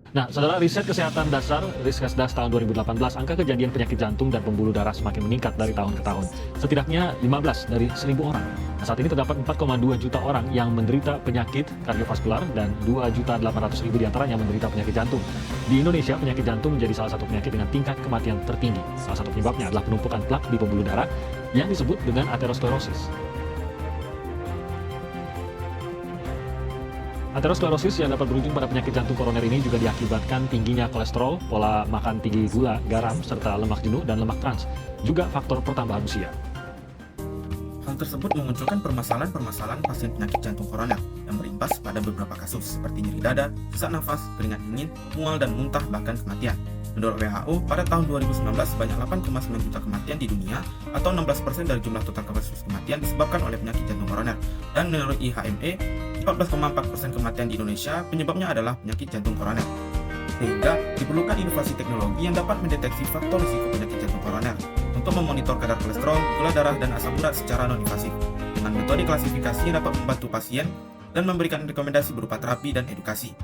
Nah, saudara, riset kesehatan dasar Riskesdas tahun 2018, angka kejadian penyakit jantung dan pembuluh darah semakin meningkat dari tahun ke tahun. Setidaknya 15 dari 1.000 orang. Nah, saat ini terdapat 4,2 juta orang yang menderita penyakit kardiovaskular dan 2.800.000 diantaranya menderita penyakit jantung. Di Indonesia, penyakit jantung menjadi salah satu penyakit dengan tingkat kematian tertinggi. Salah satu penyebabnya adalah penumpukan plak di pembuluh darah yang disebut dengan aterosklerosis. Aterosklerosis yang dapat berujung pada penyakit jantung koroner ini juga diakibatkan tingginya kolesterol, pola makan tinggi gula, garam, serta lemak jenuh dan lemak trans, juga faktor pertambahan usia. Hal tersebut memunculkan permasalahan-permasalahan pasien penyakit jantung koroner yang berimbas pada beberapa kasus seperti nyeri dada, sesak nafas, keringat dingin, mual dan muntah, bahkan kematian. Menurut WHO, pada tahun 2019 sebanyak 8,9 juta kematian di dunia atau 16% dari jumlah total kasus kematian disebabkan oleh penyakit jantung koroner. Dan menurut IHME, 14,4% kematian di Indonesia penyebabnya adalah penyakit jantung koroner. Sehingga diperlukan inovasi teknologi yang dapat mendeteksi faktor risiko penyakit jantung koroner untuk memonitor kadar kolesterol, gula darah, dan asam urat secara non-invasif. Dengan metode klasifikasi yang dapat membantu pasien dan memberikan rekomendasi berupa terapi dan edukasi.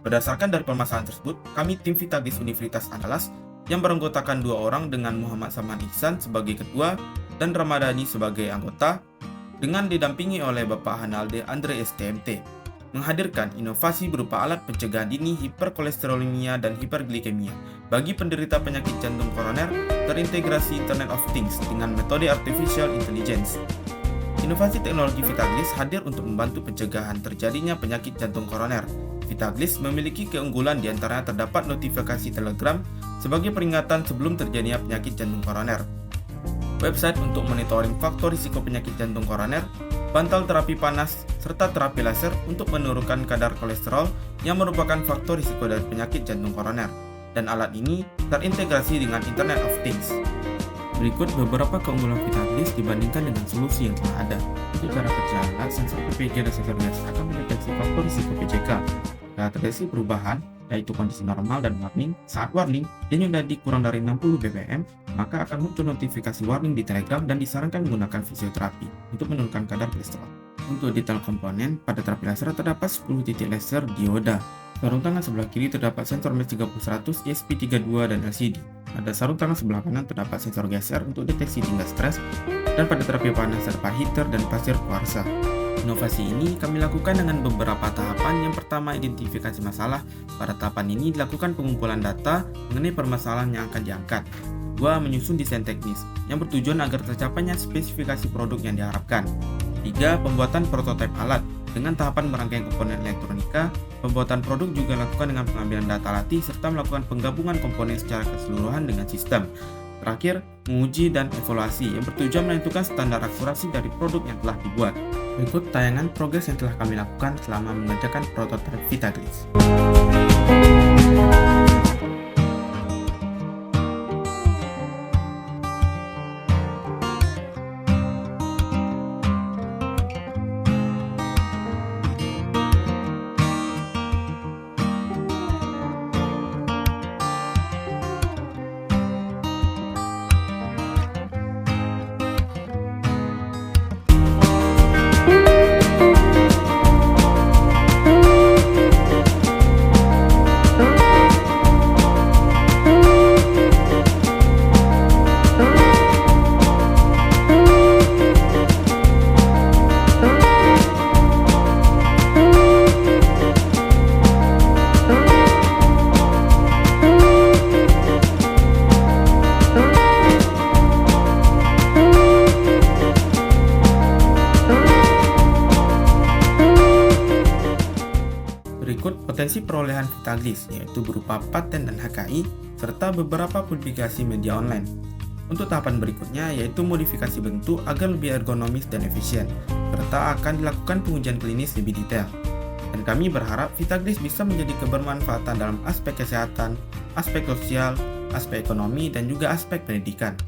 Berdasarkan dari permasalahan tersebut, kami tim Vitaglis Universitas Andalas yang beranggotakan 2 orang dengan Muhammad Saman Ihsan sebagai ketua dan Ramadhani sebagai anggota, dengan didampingi oleh Bapak Hanalde Andre STMT, menghadirkan inovasi berupa alat pencegahan dini hiperkolesterolemia dan hiperglikemia bagi penderita penyakit jantung koroner terintegrasi Internet of Things dengan metode Artificial Intelligence. Inovasi teknologi Vitaglis hadir untuk membantu pencegahan terjadinya penyakit jantung koroner. Vitaglis memiliki keunggulan diantaranya terdapat notifikasi Telegram sebagai peringatan sebelum terjadinya penyakit jantung koroner, website untuk monitoring faktor risiko penyakit jantung koroner, bantal terapi panas, serta terapi laser untuk menurunkan kadar kolesterol yang merupakan faktor risiko dari penyakit jantung koroner. Dan alat ini terintegrasi dengan Internet of Things. Berikut beberapa keunggulan Vitaglis dibandingkan dengan solusi yang telah ada. Untuk cara kerja alat, sensor PPG dan sensor gas akan mendeteksi faktor risiko PJK. Pada terdeteksi perubahan, yaitu kondisi normal dan warning, saat warning denyut nadi kurang dari 60 bpm, maka akan muncul notifikasi warning di Telegram dan disarankan menggunakan fisioterapi untuk menurunkan kadar kolesterol. Untuk detail komponen, pada terapi laser terdapat 10 titik laser dioda. Sarung tangan sebelah kiri terdapat sensor MES 30-100, ESP32 dan LCD. Pada sarung tangan sebelah kanan terdapat sensor geser untuk deteksi tingkat stres, dan pada terapi panas terdapat heater dan pasir kuarsa. Inovasi ini kami lakukan dengan beberapa tahapan. Yang pertama, identifikasi masalah. Pada tahapan ini dilakukan pengumpulan data mengenai permasalahan yang akan diangkat. Kedua, menyusun desain teknis yang bertujuan agar tercapainya spesifikasi produk yang diharapkan. Tiga, pembuatan prototipe alat. Dengan tahapan merangkai komponen elektronika, pembuatan produk juga dilakukan dengan pengambilan data latih serta melakukan penggabungan komponen secara keseluruhan dengan sistem. Terakhir, menguji dan evaluasi yang bertujuan menentukan standar akurasi dari produk yang telah dibuat. Berikut tayangan progres yang telah kami lakukan selama mengerjakan prototipe Vitaglis. Berikut potensi perolehan Vitaglis, yaitu berupa paten dan HKI, serta beberapa publikasi media online. Untuk tahapan berikutnya, yaitu modifikasi bentuk agar lebih ergonomis dan efisien, serta akan dilakukan pengujian klinis lebih detail. Dan kami berharap Vitaglis bisa menjadi kebermanfaatan dalam aspek kesehatan, aspek sosial, aspek ekonomi, dan juga aspek pendidikan.